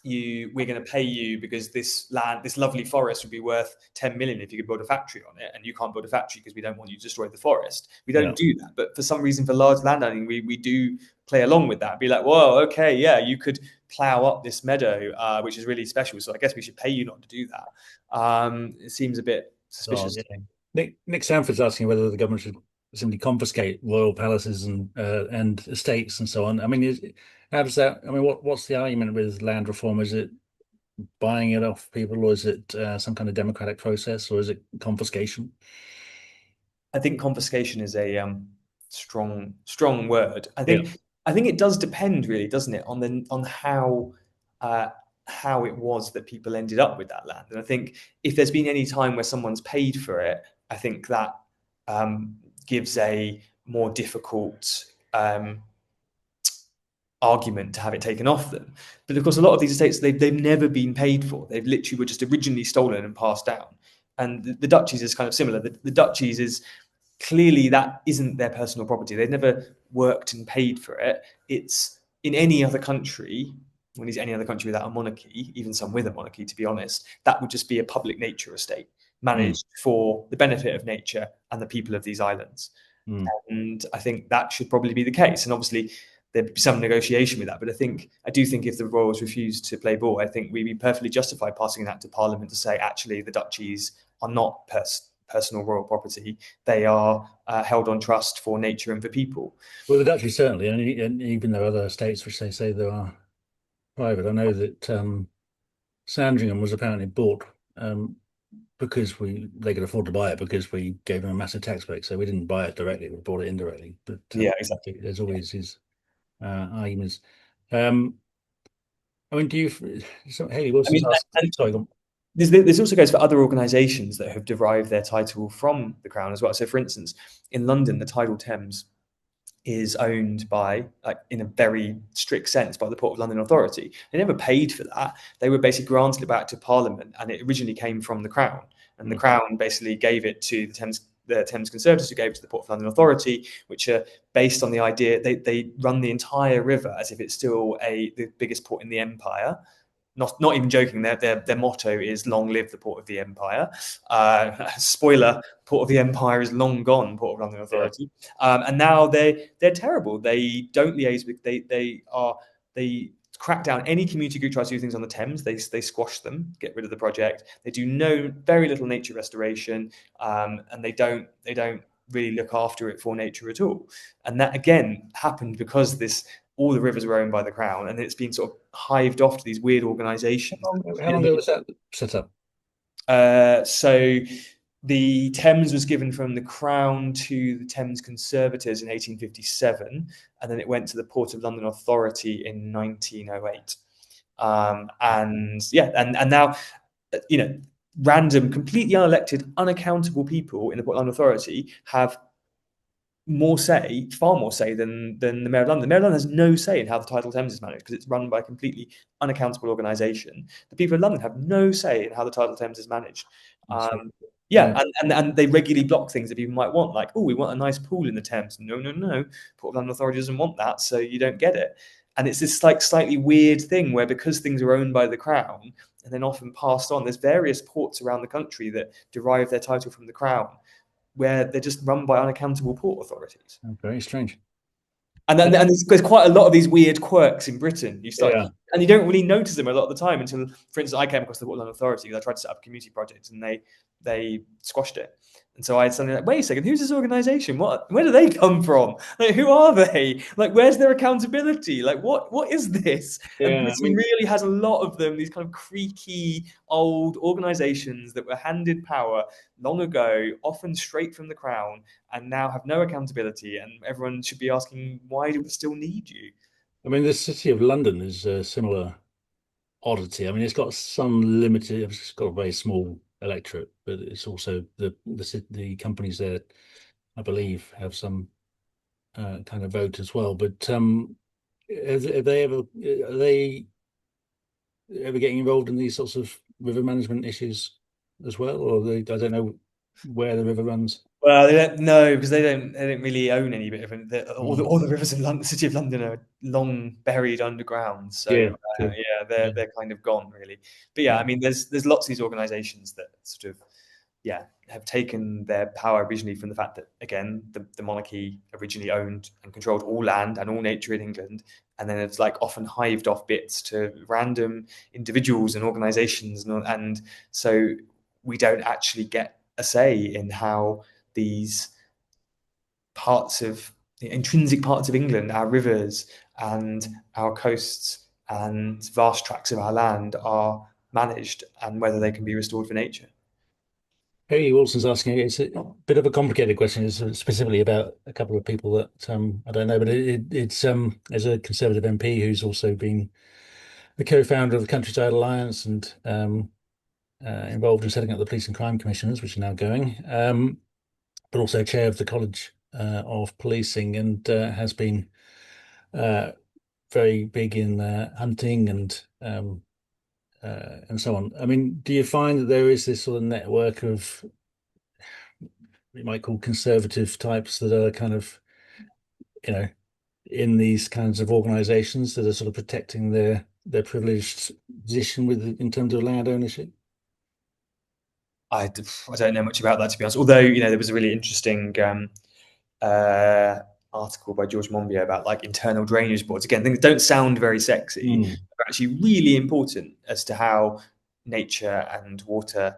we're going to pay you because this lovely forest would be worth 10 million if you could build a factory on it, and you can't build a factory because we don't want you to destroy the forest. We Yeah. don't do that. But for some reason, for large landowning, we do play along with that. Be like, whoa, okay, yeah, you could plow up this meadow, which is really special. So I guess we should pay you not to do that. It seems a bit Oh, suspicious yeah. to me. Nick Sanford's asking whether the government should simply confiscate royal palaces and estates and so on. I mean, how does that? I mean, what's the argument with land reform? Is it buying it off people, or is it some kind of democratic process, or is it confiscation? I think confiscation is a strong word. I Yeah. think I think it does depend, really, doesn't it, on how it was that people ended up with that land. And I think if there's been any time where someone's paid for it, I think that gives a more difficult argument to have it taken off them. But of course, a lot of these estates, they've never been paid for. They've literally were just originally stolen and passed down. And the duchies is kind of similar. The duchies is clearly that isn't their personal property. They've never worked and paid for it. It's in any other country, when it's any other country without a monarchy, even some with a monarchy, to be honest, that would just be a public nature estate Mm, managed for the benefit of nature and the people of these islands. mm. And I think that should probably be the case. And obviously, there'd be some negotiation with that. But I do think if the royals refused to play ball, I think we'd be perfectly justified passing that to Parliament to say, actually, the duchies are not personal royal property. They are held on trust for nature and for people. Well, the Dutch certainly, and even though other states which they say they are private, I know that Sandringham was apparently bought because they could afford to buy it because we gave them a massive tax break. So we didn't buy it directly; we bought it indirectly. But Yeah, exactly. there's always these arguments. Um, I mean, do you? So Haley I Wilson's mean, asked. and Sorry, go on. this also goes for other organisations that have derived their title from the Crown as well. So, for instance, in London, the tidal Thames is owned by, like, in a very strict sense, by the Port of London Authority. They never paid for that. They were basically granted it back to Parliament, and it originally came from the Crown. And the Mm. Crown basically gave it to the Thames Conservators, who gave it to the Port of London Authority, which are based on the idea they run the entire river as if it's still the biggest port in the empire. Not even joking. Their motto is "Long live the Port of the Empire." Spoiler: Port of the Empire is long gone. Port of London Yeah. Authority, and now they're terrible. They don't liaise with they crack down any community group tries to do things on the Thames. They squash them, get rid of the project. They do very little nature restoration, and they don't really look after it for nature at all. And that again happened because all the rivers were owned by the Crown, and it's been sort of hived off to these weird organisations. How long ago was that set up? So the Thames was given from the Crown to the Thames Conservators in 1857, and then it went to the Port of London Authority in 1908. And yeah, and now, random, completely unelected, unaccountable people in the Port of London Authority have far more say than the Mayor of London. The Mayor of London has no say in how the tidal Thames is managed because it's run by a completely unaccountable organisation. The people of London have no say in how the tidal Thames is managed. So, Yeah, yeah. and they regularly block things that people might want, like, oh, we want a nice pool in the Thames. No, no, no. Port of London Authority doesn't want that, so you don't get it. And it's this like slightly weird thing where, because things are owned by the Crown and then often passed on, there's various ports around the country that derive their title from the Crown, where they're just run by unaccountable port authorities. Very strange. And then and there's quite a lot of these weird quirks in Britain. Yeah. And you don't really notice them a lot of the time until, for instance, I came across the Portland Authority because I tried to set up a community project and they squashed it. And so I had something like, wait a second, who's this organization? Where do they come from? Like, who are they? Like, where's their accountability? Like, what is this? And Yeah. I Britain mean, really has a lot of them, these kind of creaky old organizations that were handed power long ago, often straight from the Crown, and now have no accountability. And everyone should be asking, why do we still need you? the city of London is a similar oddity. I mean, it's got some limited. It's got a very small electorate, but it's also the companies there, I believe, have some kind of vote as well. But have they ever are they ever getting involved in these sorts of river management issues as well, or I don't know where the river runs. Well, they don't know because they don't really own any bit of it. Mm. All the rivers in London, the city of London, are long buried underground. So Yeah, true. yeah, Yeah, they're kind of gone, really. But yeah, yeah. I mean, there's lots of these organisations that sort of, yeah, have taken their power originally from the fact that, again, the monarchy originally owned and controlled all land and all nature in England, and then it's like often hived off bits to random individuals and organisations, and so we don't actually get a say in how these parts of the intrinsic parts of England, our rivers and our coasts and vast tracts of our land, are managed, and whether they can be restored for nature. Harry Wilson's asking, it's a bit of a complicated question. It's specifically about a couple of people that I don't know, but it's as a Conservative MP who's also been the co-founder of the Countryside Alliance and involved in setting up the Police and Crime Commissioners, which are now going, but also chair of the College of Policing and has been uh, very big in hunting and so on. I mean, do you find that there is this sort of network of you might call conservative types that are kind of, you know, in these kinds of organizations that are sort of protecting their privileged position with in terms of land ownership? I don't know much about that, to be honest. Although, there was a really interesting uh, article by George Monbiot about like internal drainage boards. Again, things don't sound very sexy, Mm, but actually really important as to how nature and water,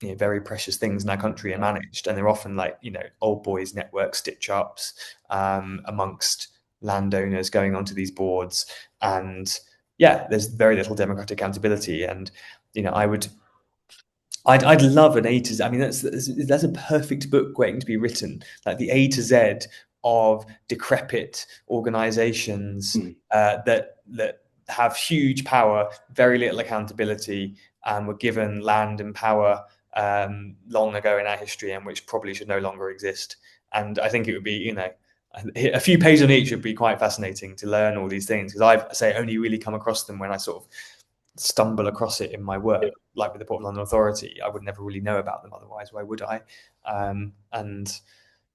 very precious things in our country are yeah. managed. And they're often like, old boys network stitch ups amongst landowners going onto these boards. And yeah, there's very little democratic accountability. And, I would I'd love an A to Z. I mean, that's a perfect book waiting to be written, like the A to Z of decrepit organisations Mm, that have huge power, very little accountability, and were given land and power long ago in our history, and which probably should no longer exist. And I think it would be, a few pages on each would be quite fascinating to learn all these things because I say only really come across them when I sort of stumble across it in my yeah. work, like with the Port of London Authority. I would never really know about them otherwise. Why would I? And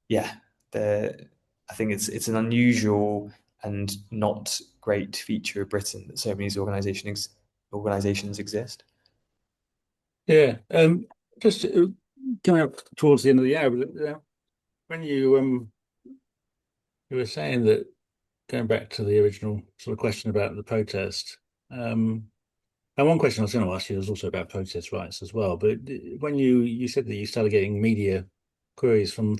yeah, I think it's an unusual and not great feature of Britain that so many organisations exist. Yeah. Just coming up towards the end of the hour, but, when you were saying that going back to the original sort of question about the protest, and one question I was going to ask you was also about protest rights as well. But when you said that you started getting media queries from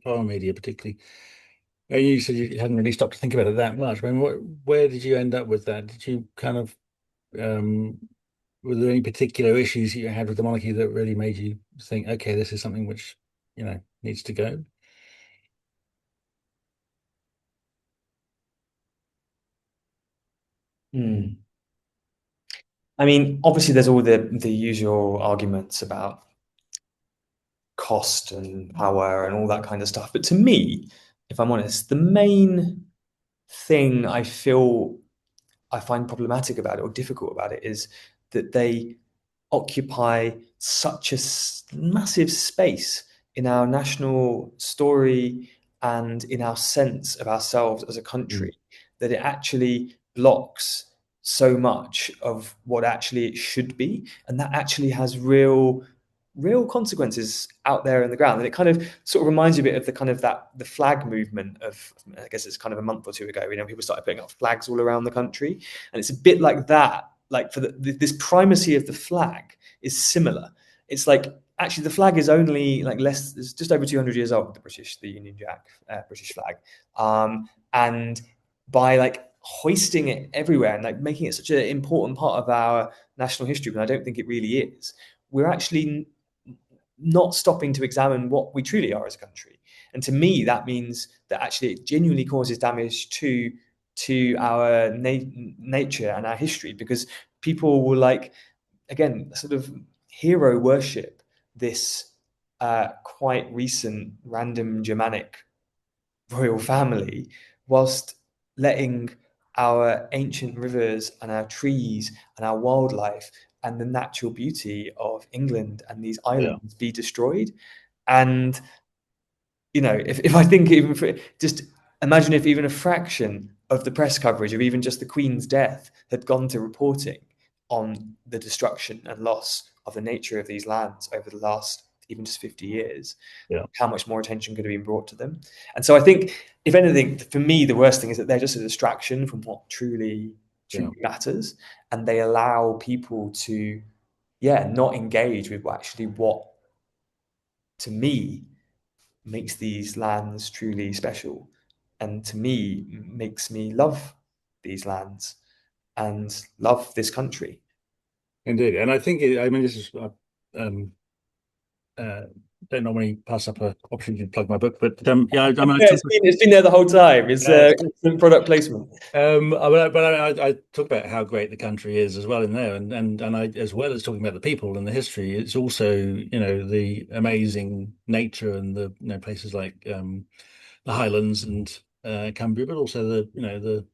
foreign media, particularly, and you said you hadn't really stopped to think about it that much. I mean, where did you end up with that? Did you kind of um, were there any particular issues that you had with the monarchy that really made you think, okay, this is something which needs to go? Mm. I mean, obviously, there's all the usual arguments about cost and power and all that kind of stuff. But to me, if I'm honest, the main thing I find problematic about it or difficult about it is that they occupy such a massive space in our national story and in our sense of ourselves as a Mm. country that it actually blocks so much of what actually it should be, and that actually has real consequences out there in the ground. And it kind of sort of reminds you a bit of the kind of that the flag movement of, I guess it's kind of a month or two ago, people started putting up flags all around the country. And it's a bit like that, like for this primacy of the flag is similar. It's like actually the flag is only like it's just over 200 years old, the Union Jack British flag. And by like hoisting it everywhere and like making it such an important part of our national history, when I don't think it really is, we're actually not stopping to examine what we truly are as a country. And to me, that means that actually it genuinely causes damage to our nature and our history because people will like again sort of hero worship this quite recent random Germanic royal family whilst letting our ancient rivers and our trees and our wildlife and the natural beauty of England and these Yeah, islands be destroyed. And if I think even for just imagine if even a fraction of the press coverage of even just the Queen's death had gone to reporting on the destruction and loss of the nature of these lands over the last even just 50 years, yeah, how much more attention could have been brought to them. And so I think, if anything, for me, the worst thing is that they're just a distraction from what yeah. truly matters. And they allow people to, yeah, not engage with actually what, to me, makes these lands truly special. And to me, makes me love these lands and love this country. Indeed. And I think I mean, this is um, don't normally pass up an opportunity to plug my book, but yeah, I mean, Yeah, it's been there the whole time. It's excellent product placement. I talk about how great the country is as well in there, and I, as well as talking about the people and the history, it's also, the amazing nature and the, places like the Highlands and Cumbria, but also the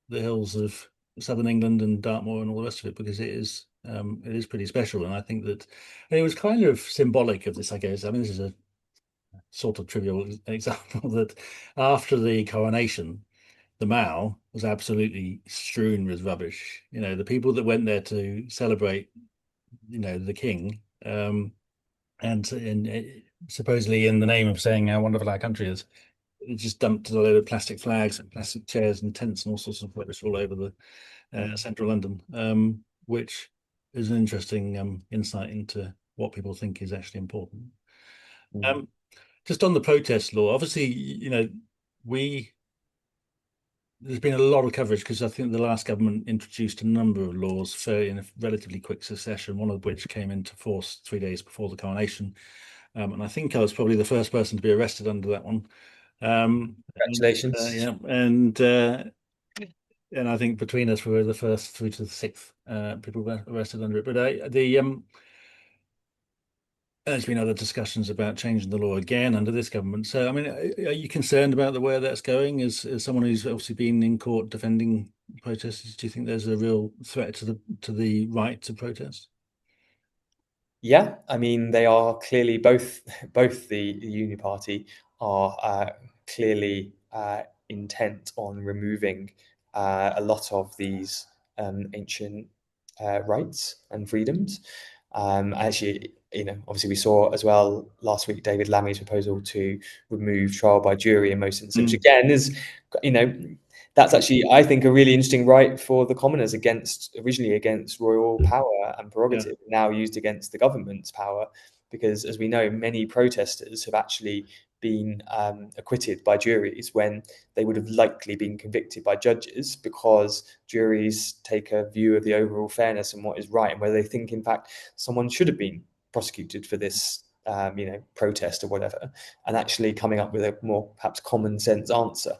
hills of southern England and Dartmoor and all the rest of it, because it is pretty special. And I think that it was kind of symbolic of this, I guess. I mean, this is a sort of trivial example that after the coronation, the Mall was absolutely strewn with rubbish. The people that went there to celebrate, the king, and supposedly in the name of saying how wonderful our country is, it just dumped a load of plastic flags and plastic chairs and tents and all sorts of rubbish all over the central London, which is an interesting insight into what people think is actually important. Um, just on the protest law, obviously, we there's been a lot of coverage because I think the last government introduced a number of laws in a relatively quick succession, one of which came into force 3 days before the coronation. And I think I was probably the first person to be arrested under that one. Congratulations. Yeah, and I think between us, we were the first through to the sixth people arrested under it. But there's been other discussions about changing the law again under this government. So, I mean, are you concerned about the way that's going? As someone who's obviously been in court defending protesters, do you think there's a real threat to the right to protest? Yeah, I mean, they are clearly both the Union Party are clearly intent on removing a lot of these ancient rights and freedoms. Actually, obviously we saw as well last week David Lammy's proposal to remove trial by jury in most instances, which again is, you know, that's actually, I think, a really interesting right for the commoners originally against royal power and Yeah, prerogative, now used against the government's power, because as we know, many protesters have actually been acquitted by juries when they would have likely been convicted by judges, because juries take a view of the overall fairness and what is right, and whether they think, in fact, someone should have been prosecuted for this, protest or whatever, and actually coming up with a more perhaps common sense answer.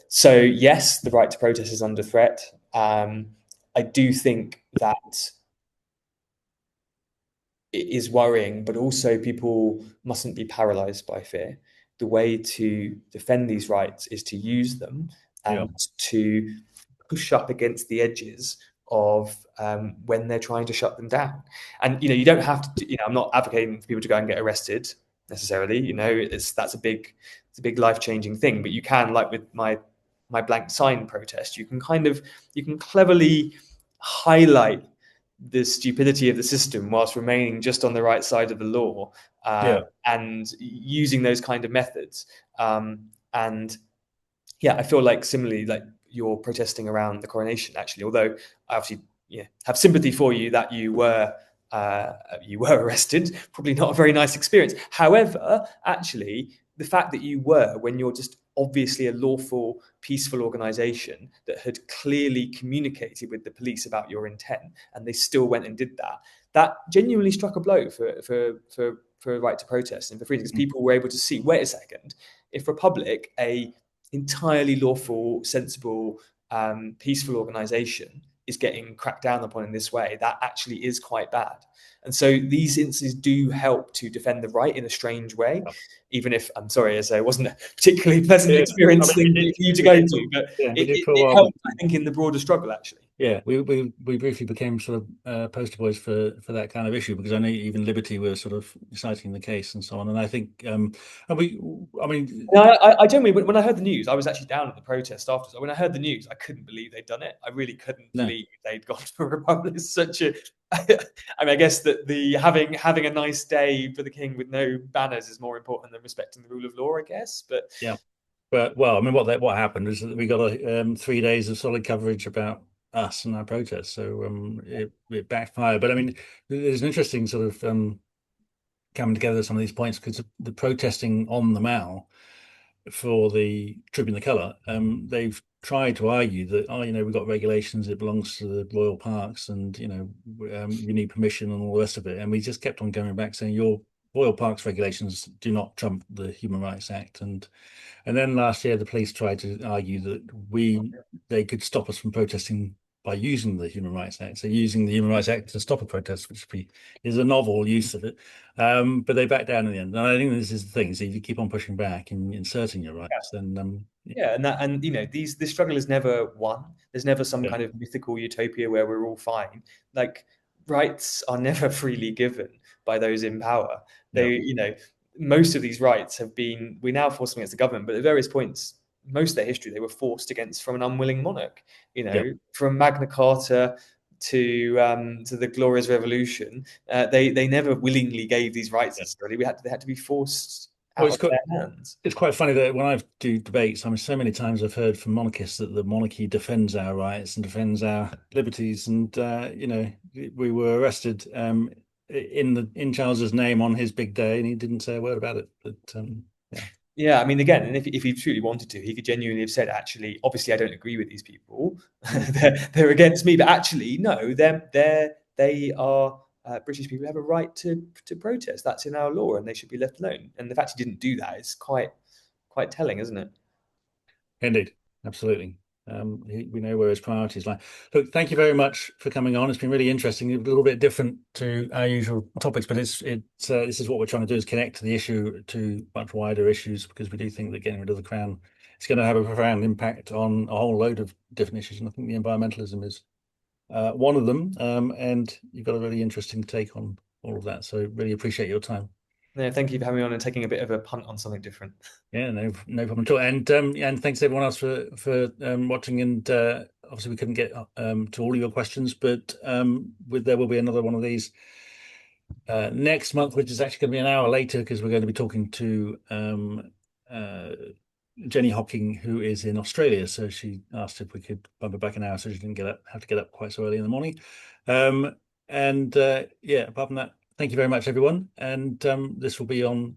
So yes, the right to protest is under threat. I do think that it is worrying, but also people mustn't be paralyzed by fear. The way to defend these rights is to use them yeah, and to push up against the edges of when they're trying to shut them down. And you don't have to. I'm not advocating for people to go and get arrested necessarily. That's a big life-changing thing. But you can, like with my blank sign protest, you can cleverly highlight the stupidity of the system whilst remaining just on the right side of the law, yeah, and using those kind of methods. And yeah, I feel like similarly, like you're protesting around the coronation, actually, although I obviously have sympathy for you that you were arrested. Probably not a very nice experience. However, actually, the fact that you were, when you're just obviously a lawful, peaceful organization that had clearly communicated with the police about your intent, and they still went and did that, that genuinely struck a blow for a right to protest and for freedom, because people were able to see, wait a second, if Republic, a entirely lawful, sensible, peaceful organization, is getting cracked down upon in this way, that actually is quite bad. And so these instances do help to defend the right in a strange way, even if, I'm sorry, as I wasn't a particularly pleasant yeah. I experience mean, thing for you to go to, but we did for a it while. helped, I think, in the broader struggle, actually. Yeah, we briefly became sort of poster boys for that kind of issue, because I know even Liberty were sort of citing the case and so on. And I think, and I mean, No, I generally, when I heard the news, I was actually down at the protest afterwards. When I heard the news, I couldn't believe they'd done it. I really couldn't no, believe they'd gone to a republic. It's such a, I mean, I guess that the having a nice day for the king with no banners is more important than respecting the rule of law, I guess. But yeah, but well, I mean, what happened is that we got 3 days of solid coverage about us and our protests, so it backfired. But I mean, there's an interesting sort of coming together of some of these points, because the protesting on the Mall for the Tribune the Colour, they've tried to argue that, oh, we've got regulations, it belongs to the royal parks, and you need permission and all the rest of it. And we just kept on going back saying your royal parks regulations do not trump the Human Rights Act. And then last year, the police tried to argue that they could stop us from protesting by using the Human Rights Act. So using the Human Rights Act to stop a protest, is a novel use of it. But they backed down in the end. And I think this is the thing. So if you keep on pushing back and inserting your rights, then Yeah, and this struggle is never won. There's never some yeah, kind of mythical utopia where we're all fine. Like rights are never freely given by those in power. yeah, Most of these rights we now force them against the government, but at various points, most of their history, they were forced against from an unwilling monarch. yeah. From Magna Carta to the Glorious Revolution, they never willingly gave these rights Yeah. necessarily. They had to be forced Well, out of their hands. it's quite funny that when I do debates, I mean, so many times I've heard from monarchists that the monarchy defends our rights and defends our liberties. And we were arrested in Charles's name on his big day, and he didn't say a word about it. But yeah, Yeah, I mean, again, and if he truly wanted to, he could genuinely have said, actually, obviously, I don't agree with these people. Mm. They're against me, but actually, no, they are British people who have a right to protest. That's in our law, and they should be left alone. And the fact he didn't do that is quite telling, isn't it? Indeed, absolutely. We know where his priorities lie. Look, thank you very much for coming on. It's been really interesting. A little bit different to our usual topics, but this is what we're trying to do, is connect to the issue to much wider issues, because we do think that getting rid of the crown is going to have a profound impact on a whole load of different issues, and I think the environmentalism is one of them. And you've got a really interesting take on all of that. So really appreciate your time. No, thank you for having me on and taking a bit of a punt on something different. Yeah, no problem at all. And thanks everyone else for watching. And obviously we couldn't get to all of your questions, but there will be another one of these next month, which is actually going to be an hour later, because we're going to be talking to uh, Jenny Hocking, who is in Australia. So she asked if we could bump it back an hour, so she didn't have to get up quite so early in the morning. And yeah, apart from that, thank you very much, everyone. And this will be on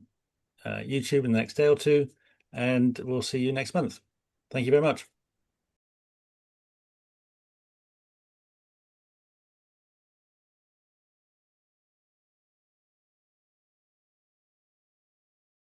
YouTube in the next day or two, and we'll see you next month. Thank you very much.